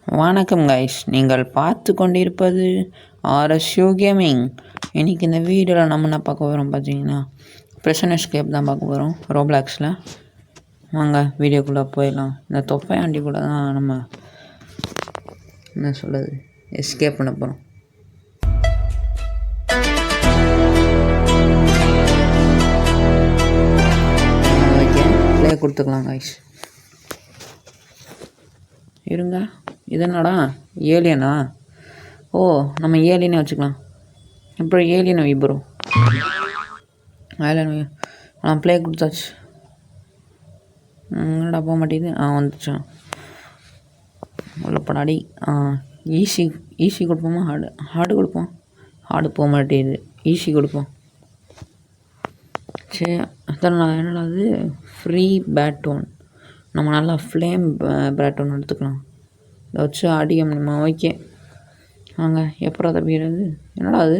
வணக்கம் கைஸ், நீங்கள் பார்த்து கொண்டிருப்பது ஆர்எஸ்யூ கேமிங். இன்றைக்கி இந்த வீடியோவில் நம்ம என்ன பார்க்க போகிறோம் பார்த்தீங்கன்னா, ப்ரிசன் எஸ்கேப் தான் பார்க்க போகிறோம் ரோப்ளாக்ஸில். வாங்க வீடியோக்குள்ளே போயிடலாம். இந்த தொப்பையாண்டி கூட தான் நம்ம என்ன சொல்கிறது எஸ்கேப் பண்ண போகிறோம். ஓகே, ப்ளே கொடுத்துக்கலாம் கைஸ். இருங்க, இது என்னடா ஏலியனா? ஓ, நம்ம ஏலியனே வச்சுக்கலாம். அப்புறம் ஏலியன் வை ப்ரோ, ஏலியன் வை. நான் ப்ளே கொடுத்தாச்சு. என்னடா போக மாட்டேங்குது. வந்துச்சோம் உள்ள படாடி. ஈஸி கொடுப்போமா ஹார்டு கொடுப்போம். ஹார்டு போக மாட்டேங்குது, ஈஸி கொடுப்போம். சரி, அதான் என்னடா அது ஃப்ரீ பேட்டோன். நம்ம நல்லா ஃப்ளேம் பேட்டோன் எடுத்துக்கலாம். இதை வச்சு அடிக்க முடியுமா? ஓகே வாங்க. எப்போ தப்பிக்கிறது? என்னடா அது?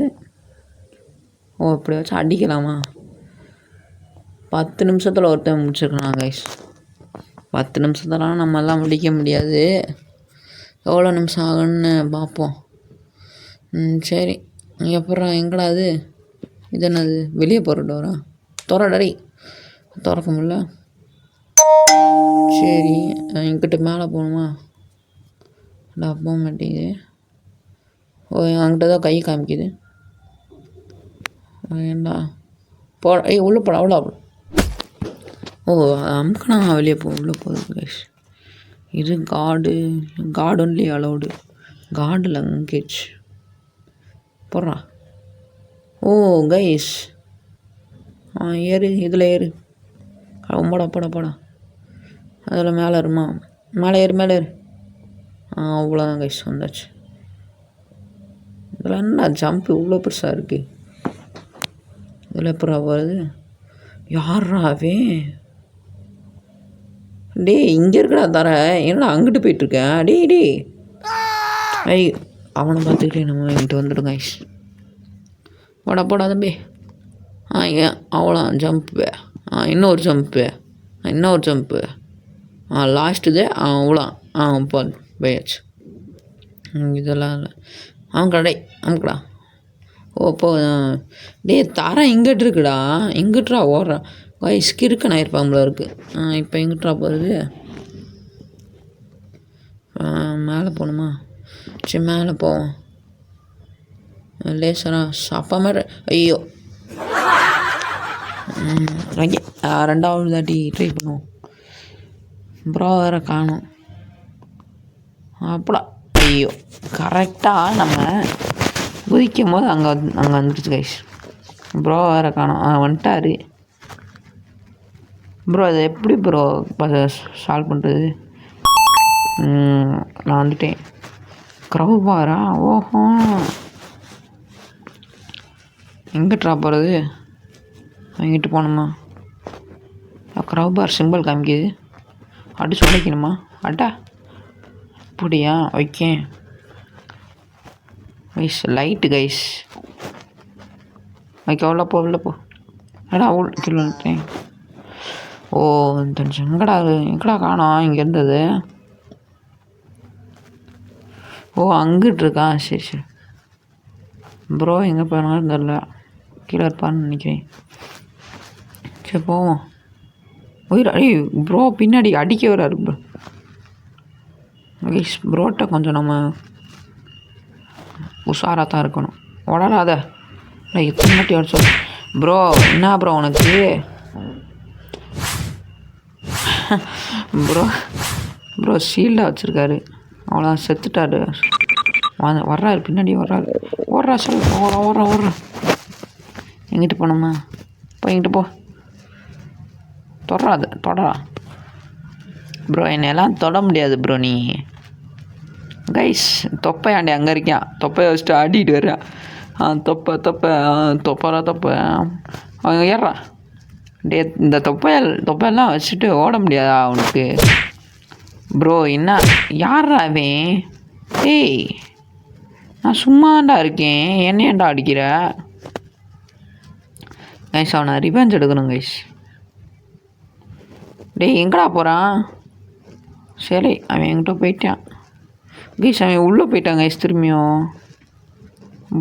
ஓ, இப்படி வச்சு அடிக்கலாமா? 10 நிமிஷத்தில் ஒருத்தன் முடிச்சிருக்கலாம் கைஸ். 10 நிமிஷத்துலாம் நம்மெல்லாம் முடிக்க முடியாது. எவ்வளோ நிமிஷம் ஆகுன்னு பார்ப்போம். சரி, எப்பட்றா எங்கடா அது? இது என்னது? வெளியே போகிற டோரா? டரை திறக்க முடியல. சரி, இங்கிட்ட மேலே போகணுமா? போக மாட்டேங்குது. ஓ, அங்கிட்ட தான் கை காமிக்குது. ஏண்டா போ, உள்ளே போட அவ்வளோ. ஓ, அமுக்கணா வெளியே உள்ளே போகுது கைஸ். இது காடு ஒன்லி அலவுடு. காடு லங்கேஜ் போடுறா. ஓ கைஸ், ஏறு, இதில் ஏறு. போடா அதில் மேலே இருமா. மேலே ஏறு. அவ்வளோதான் கைஸ், வந்தாச்சு. இதில் என்ன ஜம்ப் இவ்வளோ பெருசாக இருக்குது? இதில் எப்படா போகிறது? யாராவே டே, இங்கே இருக்கடா தர. என்னடா அங்கிட்டு போயிட்டுருக்கேன்? டே அவனை பார்த்துக்கிட்டே நம்ம இங்கிட்டு வந்துடும் கைஸ். போடா தம்பி. அவ்வளோ ஜம்ப்பு. இன்னொரு ஜம்ப்பு. லாஸ்ட்டுது. அவ்வளோ. போயாச்சு. இதெல்லாம் இல்லை. அமுக்கடா. ஓ போ. டே, தரம் இங்கிட்டு இருக்குடா. எங்கிட்டுறா ஓடுறான் கைஸ்? கிறுக்கன் ஆயிருப்பாங்களா இருக்குது. இப்போ எங்கிட்டுறா போகிறது? மேலே போகணுமா? சரி, மேலே போவோம். லேசரா சாப்பா மாதிரி. ஐயோ, ஓகே, 2வது தாட்டி ட்ரை பண்ணுவோம். ப்ரோ வேறு காணும். அப்படா. ஐயோ, கரெக்டாக நம்ம குதிக்கும் போது அங்கே வந்துடுச்சு கைஸ். ப்ரோ வேறு காணும். வந்துட்டாரு ப்ரோ. அதை எப்படி ப்ரோ சால்வ் பண்ணுறது? நான் வந்துட்டேன். க்ரௌபாரா? ஓஹோ, எங்கிட்டா போகிறது? எங்கிட்டு போகணுமா? க்ரௌபார் சிம்பிள் காமிக்குது. அடிச்சு உடைக்கணுமா? அப்படியா? Okay guys, light guys. Okay, உள்ள போ. கீழே வந்துட்டேன். ஓ, தெரிஞ்சு எங்கடா காணோம்? இங்கே இருந்தது. ஓ, அங்கிட்டு இருக்கா? சரி ப்ரோ, எங்கே போனாலும் தெரில. கீழே இருப்பான்னு நினைக்கிறேன். சரி போவோம். ப்ரோ பின்னாடி அடிக்க வராரு ப்ரோ. கைஸ், ப்ரோட்ட கொஞ்சம் நம்ம உஷாராக தான் இருக்கணும். உடலாத எத்தனை மாட்டி அடிச்சோம் ப்ரோ. என்ன ப்ரோ உனக்கு? ப்ரோ ஷீல்டாக வச்சுருக்காரு. அவ்வளோ செத்துட்டாரு. வர்றாரு, பின்னாடி வர்றாரு. ஓடுறா சொல். ஓடுறா. எங்கிட்டு போனோமா? எங்கிட்டு போ. தொடரா ப்ரோ. என்னெல்லாம் தொட முடியாது ப்ரோ நீ. கைஸ், தொப்பையாண்டி அங்கே இருக்கான். தொப்பையை வச்சுட்டு ஆடிட்டு வர்றான். தொப்பை அவங்க ஏறா. டே, இந்த தொப்பையெல்லாம் வச்சுட்டு ஓட முடியாதா அவனுக்கு? ப்ரோ என்ன யாரா அவன்? டேய், நான் சும்மாண்டா இருக்கேன், என்னையண்டா அடிக்கிற? கைஸ், அவனை ரிவெஞ்ச் எடுக்கணும் கைஸ். டேய், எங்கடா போகிறான்? சரி, அவன் என்கிட்ட போயிட்டான். கைஸ் அவன் உள்ளே போயிட்டாங்க கைஸ். திரும்பியும்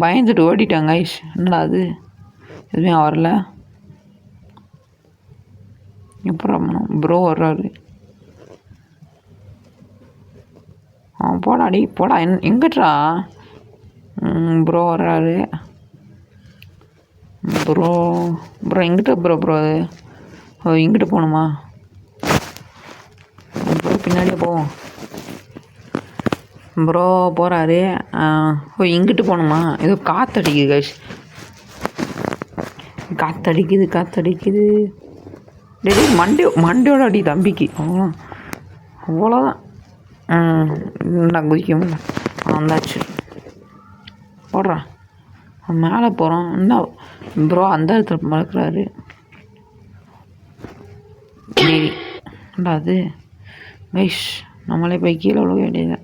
பயந்துட்டு ஓடிட்டாங்க கைஸ். என்னடா அது எதுவுமே வரல. எப்போ ப்ரோ வர்றாரு. போடா அடி போடா. எங்கிட்டா ப்ரோ வர்றாரு. ப்ரோ ப்ரோ எங்கிட்ட ப்ரோ அது இங்கிட்ட போகணுமா? ப்ரோ பின்னாடியே போவோம். ப்ரோ போகிறாரு. இங்கிட்டு போகணுமா? ஏதோ காற்றடிக்குது கைஸ். காற்றடிக்குது. டெய்லி மண்டையோட அடி தம்பிக்கு. அவ்வளோதான். நான் குதிக்க முடியல. வந்தாச்சு. போடுறா மேலே போகிறோம். என்ன ப்ரோ அந்த இடத்துல மறக்கிறாரு. ஏண்டா அது கைஸ் நம்மளே போய் கீழே விழுக வேண்டியது.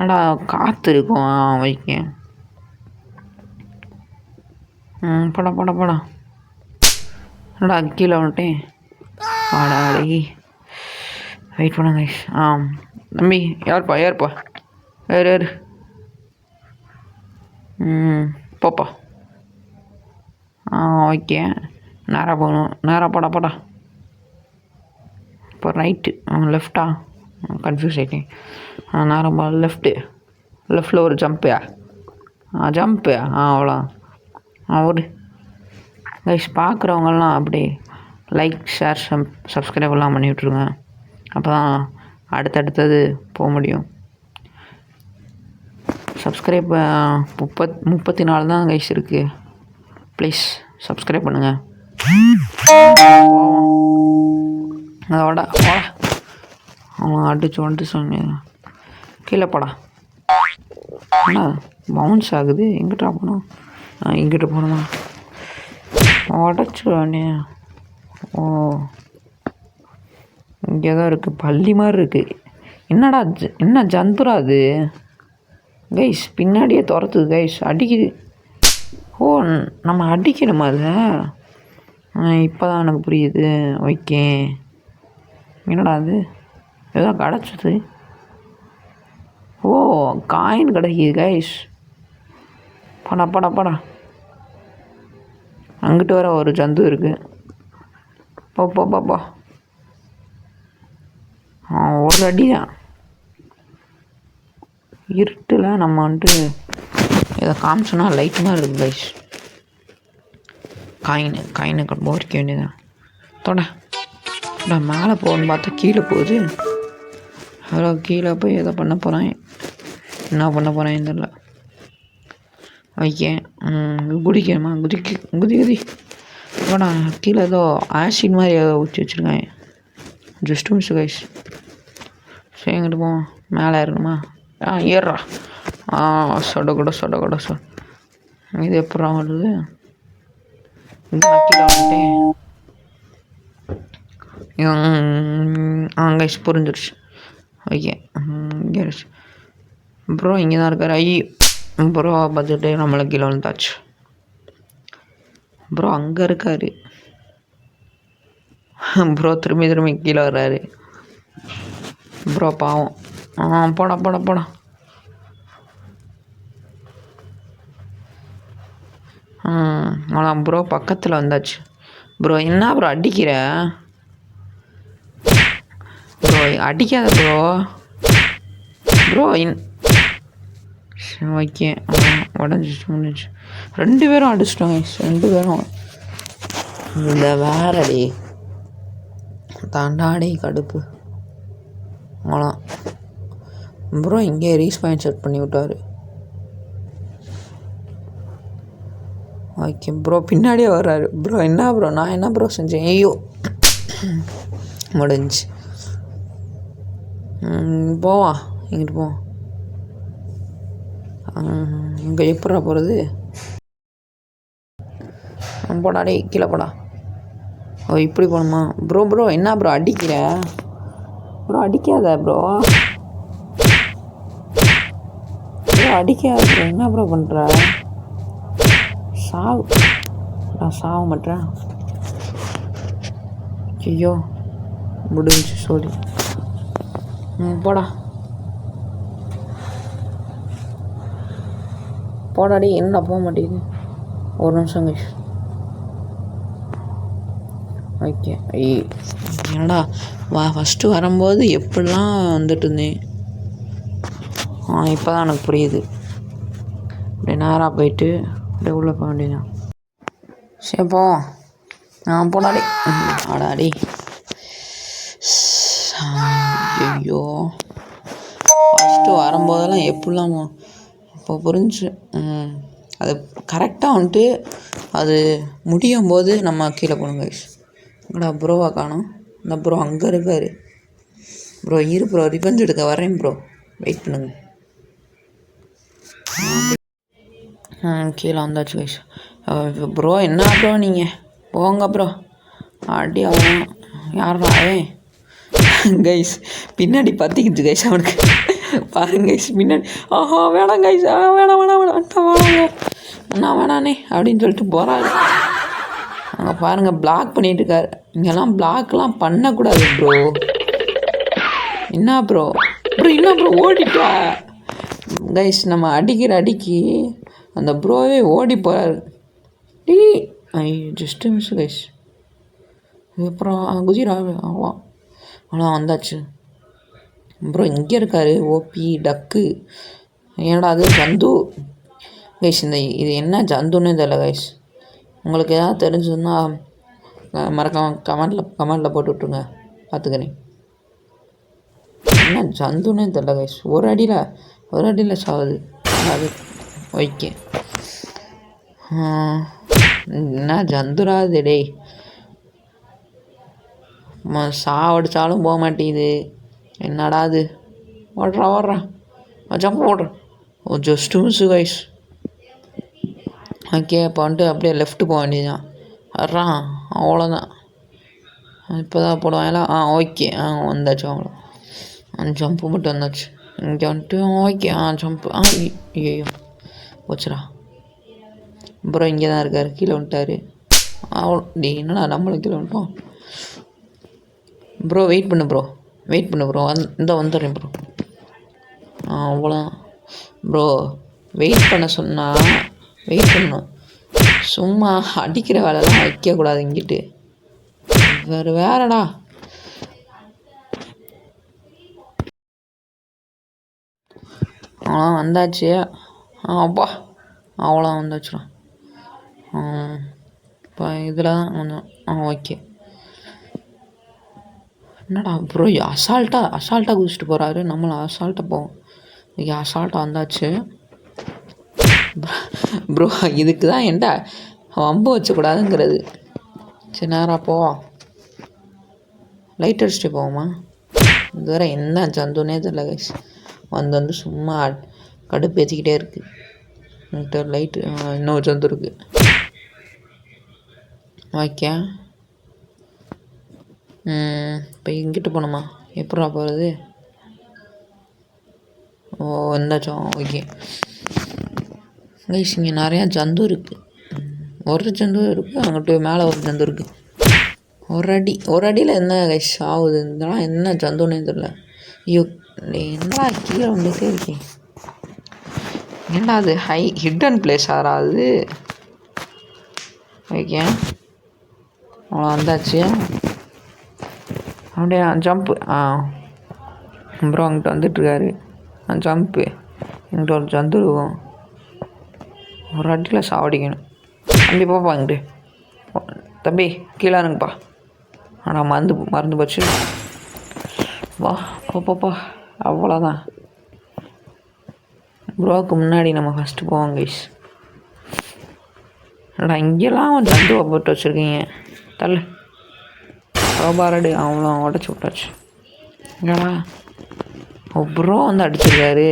ஏடா காற்று இருக்கும் வைக்க. போடா என்னடா கீழே வந்துட்டேன். ஆடாடி வெயிட் பண்ண கைஸ். தம்பி ஏறுப்பா ஏறு. போப்பா. ஓகே நேராக போகணும். நேராக போடா. இப்போ ரைட்டு லெஃப்டா கன்ஃபியூஸ் ஆகிட்டேன். நேராக லெஃப்டில் ஒரு ஜம்ப்பு. அவ்வளோ. ஒரு கைஸ் பார்க்குறவங்கலாம் அப்படியே லைக் ஷேர் சப்ஸ்கிரைபெல்லாம் பண்ணி விட்ருங்க. அப்போ தான் அடுத்தடுத்தது போக முடியும். சப்ஸ்கிரைப் 34 தான் கைஸ் இருக்குது. ப்ளீஸ் சப்ஸ்கிரைப் பண்ணுங்கள். அதோட அவன் அடிச்சு சொன்னேன். கீழே போடா. அண்ணா பவுன்ஸ் ஆகுது. எங்கிட்ட போகணும்? இங்கிட்ட போகணுமா? உடச்சிடுவானே. இங்கே தான் இருக்குது. பள்ளி மாதிரி இருக்குது. என்னடா என்ன ஜந்துரா அது கைஸ்? பின்னாடியே துரத்துது கைஸ். அடிக்குது. நம்ம அடிக்கணுமா அதை? இப்போ தான் எனக்கு புரியுது. ஓகே என்னடா அது ஏதோ கிடச்சிது. காயின் கிடைக்கிது கைஸ். போடா. அங்கிட்டு வர ஒரு ஜந்து இருக்குது. போ. ஒரு அடி தான். இருட்டில் நம்ம வந்துட்டு இதை காமிச்சோன்னா லைட் மாதிரி இருக்குது கைஸ். காயினை போரிக்க வேண்டியதான். தொட மேலே போகணுன்னு பார்த்தா கீழே போகுது. அவ்வளோ கீழே போய் எதை பண்ண போகிறேன், என்ன பண்ண போகிறேன் தெரியல. ஓகே குதிக்கணுமா? குதி போடா. கீழே ஏதோ ஆசிட் மாதிரி ஏதோ ஊற்றி வச்சுருக்காங்க. Just miss guys. சரி எங்கிட்டு போவோம். மேலே ஏறணுமா? ஏறுறா. சொட இது எப்படா வருது? கீழே வந்துட்டேன். கைஸ் புரிஞ்சிருச்சு. ஓகே ப்ரோ இங்கே தான் இருக்கார். ப்ரோ பார்த்துட்டு நம்மளை கீழே வந்துட்டாச்சு. ப்ரோ அங்கே இருக்கார். ப்ரோ திரும்பி கீழே வர்றாரு. ப்ரோ பாவம். போடா. ப்ரோ பக்கத்தில் வந்தாச்சு. ப்ரோ என்ன ப்ரோ அடிக்கிற? ப்ரோ அடிக்காத ப்ரோ. ஓகே முடிஞ்சிச்சு. 2 பேரும் அடிச்சிட்டோங்க. 2 பேரும் இந்த வேறடி தாண்டாடி கடுப்பு. அவ்வளோ ப்ரோ இங்கே ரீஸ்பாயின் செட் பண்ணி விட்டார். ஓகே ப்ரோ பின்னாடியே வர்றாரு. ப்ரோ என்ன ப்ரோ நான் என்ன ப்ரோ செஞ்சேன்? ஐயோ முடிஞ்சு. போவான் எங்கிட்டு போவோம். இங்கே எப்படா போகிறது? போடாடே கீழே போடா. இப்படி போகணுமா? ப்ரோ என்ன ப்ரோ அடிக்கிற? ப்ரோ அடிக்காத ப்ரோ. அடிக்காத ப்ரோ. என்ன ப்ரோ பண்ணுற? நான் சாவ மாட்டேன். ஐயோ முடிஞ்சு. சொல்லி போடா. போடாடி என்ன போக மாட்டேங்குது. ஒரு நிமிஷம் கைஸ். ஓகே. என்னடா ஃபஸ்ட்டு வரும்போது எப்படிலாம் வந்துட்டு இருந்தேன். இப்போ தான் எனக்கு புரியுது. அப்படியே நேராக போயிட்டு அப்படியே உள்ளே போக வேண்டியதான். சரி போ. போடாடி. ஆடாடி. ஐயோ ஃபஸ்ட்டு வரும்போதெல்லாம் எப்படிலாம் இப்போ புரிஞ்சு. அது கரெக்டாக வந்துட்டு அது முடியும் போது நம்ம கீழே போகணும் கைஸ். இங்கடா ப்ரோவா காணும். இந்த ப்ரோ அங்கே இருக்கார். ப்ரோ இரு ப்ரோ, ரிவெஞ்ச் எடுக்க வரேன் ப்ரோ, வெயிட் பண்ணுங்க. கீழே வந்தாச்சு கைஸ். ப்ரோ என்ன ப்ரோ நீங்கள் போங்க ப்ரோ. அடி அவன் யாரா கைஸ் பின்னாடி பற்றிக்கிச்சு கைஸ் அவனுக்கு. பாருங்க கைஸ் பின்னாடி. வேணாம் கைஸ், வேணாம் வேணாங்க அண்ணா வேணாண்ணே அப்படின்னு சொல்லிட்டு போகிறாரு. அங்கே பாருங்கள் பிளாக் பண்ணிகிட்டு இருக்காரு. இங்கெல்லாம் பிளாக்லாம் பண்ணக்கூடாது ப்ரோ. என்ன ப்ரோ ஓடிட்டா கைஸ். நம்ம அடிக்கிற அடிக்கி அந்த ப்ரோவே ஓடி போகிறாரு. Just miss guys. அப்புறம் குஜிரா அவ்வளோ வந்தாச்சு ப்ரோ. இங்கே இருக்காரு ஓபி டக்கு. ஏன்னா அது ஜந்து கைஸ். இது என்ன ஜந்துன்னே தெரியல கைஸ். உங்களுக்கு ஏதாவது தெரிஞ்சதுன்னா மறக்காம கமெண்டில் போட்டு விட்ருங்க, பார்த்துக்கிறேன். என்ன ஜந்துன்னே தெரியல கைஸ். ஒரு அடியில் சாகுது அது. ஓகே. என்ன ஜந்துராது டேய். சாவடிச்சாலும் போக மாட்டேங்குது. என்னடா அது. ஓடுறான் ஜம்ப் ஓடுறேன். Just miss guys. ஓகே இப்போ வந்துட்டு அப்படியே லெஃப்ட்டு போக வேண்டியதுதான். வர்றான் அவ்வளோதான். இப்போ தான் போடுவாங்களா. ஓகே வந்தாச்சு. அவ்வளோ ஜம்ப்பு மட்டும் வந்தாச்சு. இங்கே வந்துட்டு ஓகே ஜம்ப்பு. ஐயோ போச்சுடா. அப்புறம் இங்கே தான் இருக்கார். கீழே வந்துட்டார். அவ்வளோ என்னடா நம்மளும் கீழே வந்துட்டோம். ப்ரோ வெயிட் பண்ணு ப்ரோ இந்த வந்துடுறேன் ப்ரோ. அவ்வளோதான் ப்ரோ. வெயிட் பண்ண சொன்னால் வெயிட் பண்ணணும். சும்மா அடிக்கிற வேலைலாம் வைக்கக்கூடாது இங்கிட்டு. வேறடா. வந்தாச்சு. அப்பா அவ்வளோ வந்தாச்சுடா. இப்போ இதில் தான் கொஞ்சம் ஓகே. என்னடா ப்ரோ அசால்ட்டாக குதிச்சுட்டு போகிறாரு. நம்மளும் அசால்ட்டாக போவோம். இங்கே அசால்ட்டாக வந்தாச்சு ப்ரோ. இதுக்கு தான் ஏன்டா வம்பு வச்சக்கூடாதுங்கிறது. சரி நேராக போவோம். லைட் அடிச்சுட்டு போவோமா. இதுவரை என்ன ஜந்துனே தெரியல கைஸ். வந்து சும்மா கடுப்பு ஏற்றிக்கிட்டே இருக்குது. லைட்டு இன்னொரு ஜந்து இருக்குது. ஓகே. இப்போ இங்கிட்டு போகணுமா. எப்படா போகிறது. வந்தாச்சோம். Okay guys. இங்கே நிறையா ஜந்து இருக்குது. ஒரு ஜந்து இருக்குது. அங்கிட்டு மேலே ஒரு ஜந்து இருக்குது. ஒரு அடியில் என்ன கைஸ் ஆகுது. இதெல்லாம் என்ன ஜந்துன்னே தெரியல. ஐயோ என்னடா கீழே வந்துட்டே இருக்கேன். ஏன்டா அது ஹிடன் பிளேஸ் ஆறாது. ஓகே அவ்வளோ வந்தாச்சு. அப்படியே ஜம்ப்பு. அப்புறம் அங்கிட்ட வந்துட்டுருக்காரு. ஜம்ப்பு. எங்கிட்ட ஒரு ஜந்து இருக்கும். ஒரு அடியில் சாவடிக்கணும். தம்பி பாப்பா இங்கிட்டு தம்பி கீழே இருங்கப்பா. ஆனால் மறந்து போச்சு. வா பாப்பா அவ்வளோதான். ப்ரோவுக்கு முன்னாடி நம்ம ஃபஸ்ட்டு போவோம் கைஸ். அடா இங்கெல்லாம் ஜந்துவை போட்டு வச்சுருக்கீங்க. தள்ளு ரோபாரடு அவ்வளோ உடச்சி விட்டாச்சு. என்னடா ப்ரோ வந்து அடிச்சிருக்காரு.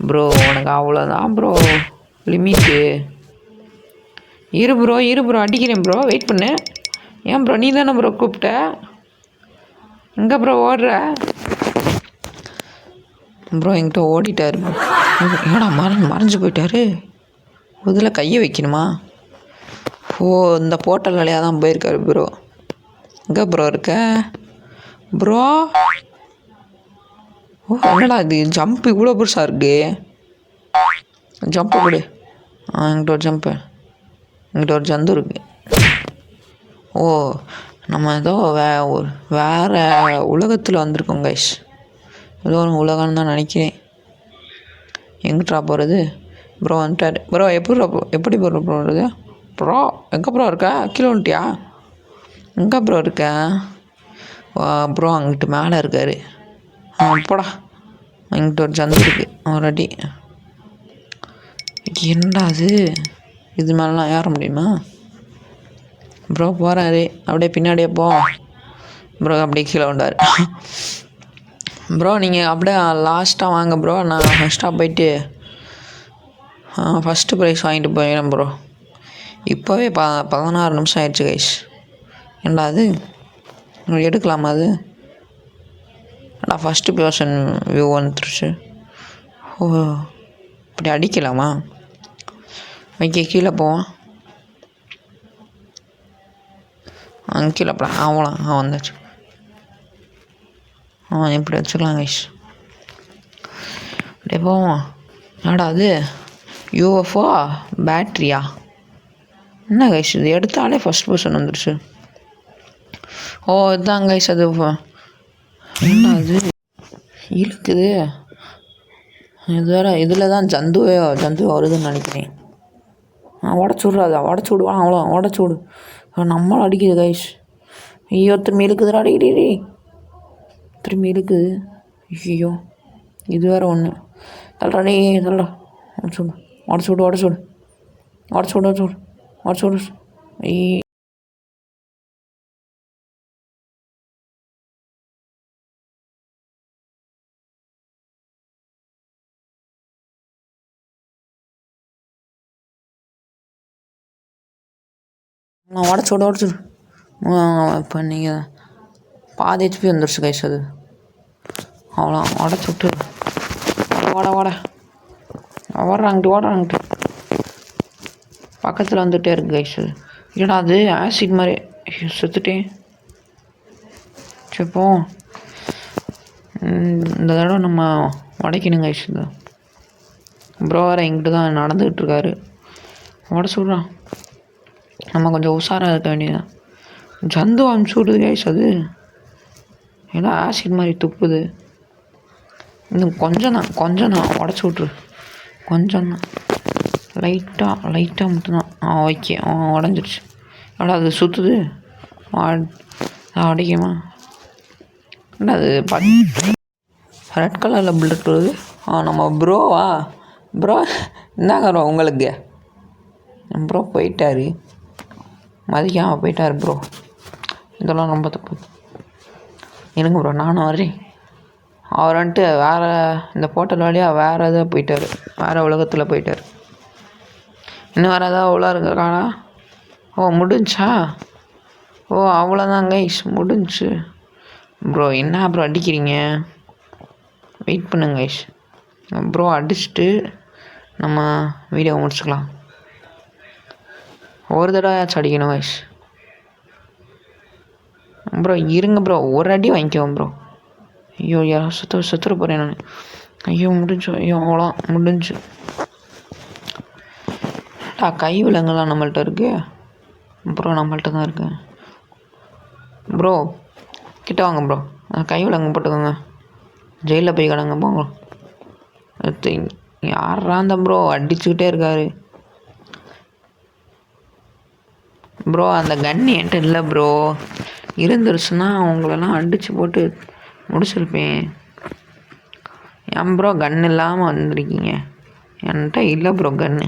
ப்ரோ உனக்கு அவ்வளோதான் ப்ரோ லிமிட்டு. இரு ப்ரோ அடிக்கிறேன் ப்ரோ, வெயிட் பண்ணு. ஏன் ப்ரோ நீ தானே ப்ரோ கூப்பிட்ட. எங்கே ப்ரோ ஓடுற. ப்ரோ என்கிட்ட ஓடிட்டார் ப்ரோ. ஏடா மறைஞ்சு போயிட்டாரு. இதில் கையை வைக்கணுமா. இந்த போர்ட்டல் வழியாக தான் போயிருக்காரு ப்ரோ. எங்கே ப்ரோ இருக்க ப்ரோ. என்னடா இது ஜம்ப் இவ்வளோ பெருசாக இருக்கு. ஜம்ப்பு கொடு. இங்கிட்ட ஒரு ஜம்ப்பு, இங்கிட்ட ஒரு ஜந்து இருக்குது. ஓ, நம்ம ஏதோ வேறு உலகத்தில் வந்திருக்கோம் கைஸ். ஏதோ ஒரு உலகம்னு தான் நினைக்கிறேன். எங்கிட்டா போகிறது? ப்ரோ வந்துட்டார். ப்ரோ எப்படி ப்ரோ வருது? ப்ரோ எங்கே ப்ரோ இருக்க? கீழே வந்துட்டியா? எங்கே ப்ரோ இருக்க? ப்ரோ அங்கிட்டு மேலே இருக்கார். போடா. இங்கிட்ட ஒரு ஜந்து இருக்குது ஒரு அடி. என்னடா அது? இது மேலாம் ஏற முடியுமா? ப்ரோ போகிறாரு, அப்படியே பின்னாடியே போ. ப்ரோ அப்படியே கீழே வந்தார். ப்ரோ நீங்கள் அப்படியே லாஸ்ட்டாக வாங்க ப்ரோ, நான் ஃபஸ்ட்டாக போயிட்டு ஃபஸ்ட்டு ப்ரைஸ் வாங்கிட்டு போயிடறேன் ப்ரோ. இப்போவே 16 நிமிஷம் ஆயிடுச்சு கைஸ். ஏண்டா அது எடுக்கலாமா அது? ஏண்டா ஃபஸ்ட்டு பர்சன் வியூ வந்துருச்சு. ஓ, இப்படி அடிக்கலாமா? ஓகே, கீழே போவான். அங்கே கீழே போகலாம். அவன் வந்தாச்சு. இப்படி வச்சுக்கலாம் கைஸ். அப்படியே போவோம். என்னடா அது? யூஎஃப்ஓ பேட்ரியா? என்ன கைஸ் இது? எடுத்தாலே ஃபஸ்ட் பர்சன் வந்துடுச்சு. ஓ இதுதான் கைஸ் அது. என்ன அது இழுக்குது? இது வேறு. இதில் தான் ஜந்து வருதுன்னு நினைக்கிறேன். உடச்சி விடுவான். அவ்வளோ உடச்சி விடு. நம்மளும் அடிக்குது கைஸ். ஐயோ, திரும்பி இழுக்குதுடா. அடிக்கடி திரும்பி இழுக்குது. ஐயோ, இது வேறு ஒன்று. தள்ளுறா தள்ளுறா. உடச்சி விடு. ஐயோ, உடச்சி விடு. இப்போ நீங்கள் பாதி ஹெச்பி வந்துடுச்சு கைஸ். அது அவ்வளோ உடச்சி விட்டு ஓடுறாங்கிட்டு பக்கத்தில் வந்துகிட்டே இருக்கு கைஸ். அது ஏன்னா அது ஆசிட் மாதிரி. செத்துட்டேன். சரிப்போ இந்த தடவை நம்ம உடைக்கணும் கைஸ். இது ப்ரோ வேறு எங்கிட்ட தான் நடந்துக்கிட்டு இருக்காரு. உடச்சி விட்றான். நம்ம கொஞ்சம் உஷாராக இருக்க வேண்டியதான். ஜந்து அமுச்சு விடுது கைஸ். அது ஏன்னா ஆசிட் மாதிரி துப்புது. இன்னும் கொஞ்சம் தான் உடச்சி விட்ரு. கொஞ்சம் தான், லைட்டாக மட்டும்தான். ஓகே, உடஞ்சிருச்சு. எவ்வளோ அது சுற்றுது. அடிக்குமா? என்ன அது ரெட் கலரில் புல்லட் வருது. நம்ம ப்ரோவா? ப்ரோ என்னங்க ப்ரோ உங்களுக்கு? ப்ரோ போயிட்டார். மதிக்காமல் போயிட்டார் ப்ரோ. இதெல்லாம் ரொம்ப தப்பு. இருங்க ப்ரோ, நானும் வரேன். அவர் வந்துட்டு வேறு இந்த போர்ட்டல் வழியாக வேறு எதாவது போயிட்டார். வேறு உலகத்தில் போயிட்டார். இன்னும் வேறு ஏதாவது உலகம் இருக்கானா? ஓ முடிஞ்சா? ஓ அவ்வளோதான் கைஸ், முடிஞ்சு. ப்ரோ என்ன ப்ரோ அடிக்கிறீங்க? வெயிட் பண்ணுங்க கைஸ். ப்ரோ அடிச்சுட்டு நம்ம வீடியோ முடிச்சுக்கலாம். ஒரு தடவையாச்சும் அடிக்கணும் கைஸ். ப்ரோ இருங்க ப்ரோ, ஒரு அடி வாங்கிக்குவோம் ப்ரோ. ஐயோ, யாரோ சுற்றுற போகிறேன் நான். ஐயோ முடிஞ்சு. ஐயோ அவ்வளோ முடிஞ்சு. கை விலங்குலாம் நம்மள்ட்ட இருக்கு ப்ரோ. நம்மள்ட்ட தான் இருக்கு ப்ரோ. கிட்ட வாங்க ப்ரோ. கை விலங்கு போட்டுக்கோங்க. ஜெயிலில் போய் கிடங்க போங்க. யாரா அந்த ப்ரோ அடிச்சுக்கிட்டே இருக்காரு ப்ரோ. அந்த கன் என்கிட்ட இல்லை ப்ரோ. இருந்துருச்சுன்னா அவங்களெல்லாம் அடித்து போட்டு முடிச்சிருப்பேன். ஏன் ப்ரோ கன் இல்லாமல் வந்திருக்கீங்க? என்கிட்ட இல்லை ப்ரோ கன்னு.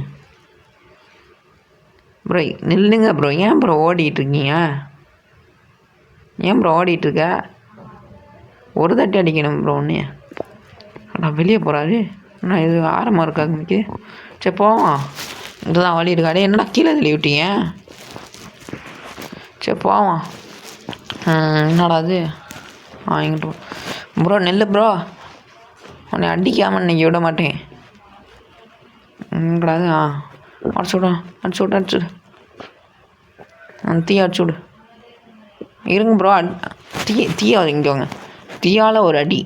ப்ரோ நில்லுங்க ப்ரோ. ஏன் ப்ரோ ஓடிட்டுருக்கீங்க? ஏன் ப்ரோ ஓடிட்டுருக்க? ஒரு தட்டி அடிக்கணும் ப்ரோ. ஒன்று நான் வெளியே போகிறாரு. நான் இது ஆரமாக இருக்காங்க. சரி போவோம். இதுதான் வழி இருக்காடே. என்னடா கீழே தள்ளி விட்டீங்க? சரி போவோம். என்னடா அது? எங்கிட்ட ப்ரோ நெல் ப்ரோ. உன்னை அடிக்காமல் இன்றைக்கி விட மாட்டேன். கிடையாது. அடிச்சு விடு. தீயை அடிச்சு விடு. இருங்க ப்ரோ. தீயை இங்கோங்க. தீயால் ஒரு அடி.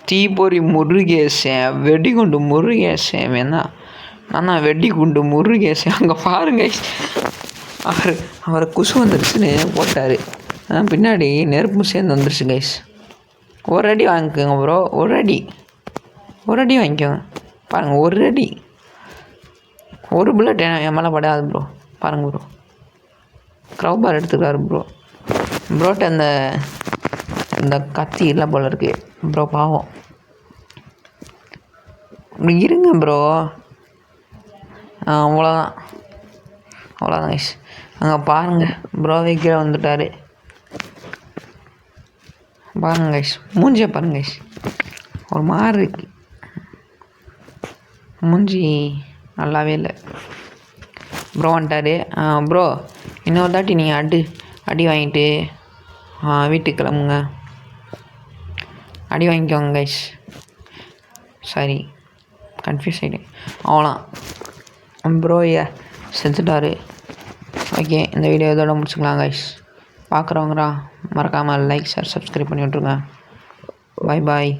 தீப்பொறி முருகேசன், வெடிகுண்டு முருகேசன் வேணா நான் தான் வெடி குண்டு முருகேஷ். அங்கே பாருங்க அவரை குசு வந்துருச்சுன்னு போட்டார். பின்னாடி நெருப்பு சேர்ந்து வந்துருச்சு கைஸ். ஒரு அடி வாங்கிக்கோங்க ப்ரோ, ஒரு அடி வாங்கிக்கோங்க. பாருங்கள், ஒரு அடி, ஒரு புல்லட் என் மேலே படாது ப்ரோ. பாருங்கள் ப்ரோ, க்ரௌபார் எடுத்துக்கிறாரு ப்ரோ. ப்ரோட்ட இந்த கத்தி இல்லை போல இருக்கு ப்ரோ, பாவம். இருங்க ப்ரோ, அவ்வளோதான் கைஸ். அங்கே பாருங்கள், ப்ரோவே கீழே வந்துட்டார். பாருங்க கைஸ், மூஞ்சியை பாருங்க கைஸ், ஒரு மாதிரி இருக்கு மூஞ்சி, நல்லாவே இல்லை. ப்ரோ வந்துட்டார். ப்ரோ இன்னொரு தாட்டி நீங்கள் அடி வாங்கிட்டு வீட்டுக்கு கிளம்புங்க. அடி வாங்கிக்கோங்க கைஸ். சரி, கன்ஃபியூஸ் ஆகிடு. அவ்வளோதான் ப்ரோ, செத்துட்டார். ஓகே, இந்த வீடியோ இதோட முடிச்சுக்கலாம் கைஸ். பார்க்குறவங்கடா மறக்காமல் லைக், ஷேர், சப்ஸ்கிரைப் பண்ணி விட்ருங்க. பாய்.